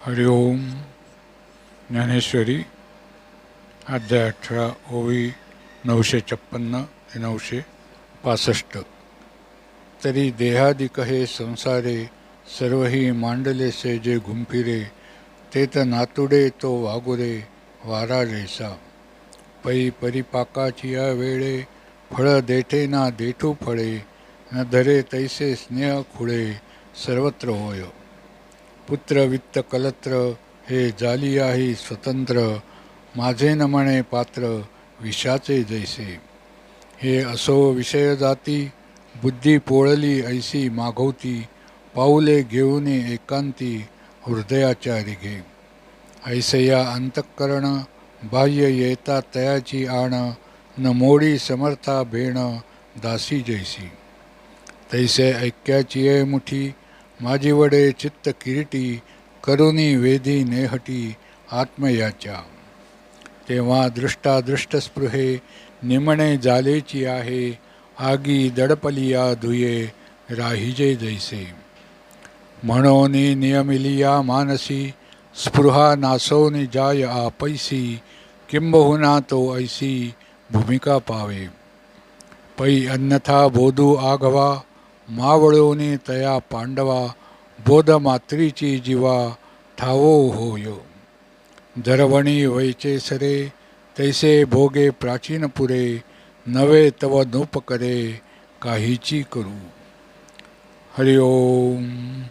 हरिओम. ज्ञानेश्वरी अध्याय 18 ओवी 956 ते 965. तरी देहादिक हे संसारे सर्वही मांडलेसे जे गुंफिरे तेत नातुडे तो वागुरे वारा जैसा. पै परिपाकाची या वेळे फळ देठे ना देठू फळे न धरे तैसे स्नेह खुळे सर्वत्र होय. पुत्र वित्त कलत्र हे जाली आहे स्वतंत्र माझे न म्हणे पात्र विषाचे जैसे. हे असो विषय जाती बुद्धी पोळली ऐसी मागवती पाऊले घेऊन एकांती हृदयाच्या रिघे. ऐसया अंतःकरण बाह्य येता तयाची आण न मोडी समर्था भेण दासी जैसी. तैसे ऐक्याची ये मुठी माझी वडे चित्त किरीटी करुणी वेधी नेहटी आत्मयाच्या. तेव्हा दृष्टादृष्टस्पृहे निमणे जालेची आहे आगी दडपलिया धुये राहिजे जैसे. म्हणून नियमिलिया मानसी स्पृहा नासोनी जाय आपैसी किंबहुना तो ऐसी भूमिका पावे. पै अन्यथा बोधू आघवा मावळोनी तया पांडवा बोध मात्रीची जीवा ठावो होय. जरवणी वैचे सरे तैसे भोगे प्राचीन पुरे नवे तव नूप करे काहीची करू. हरिओम.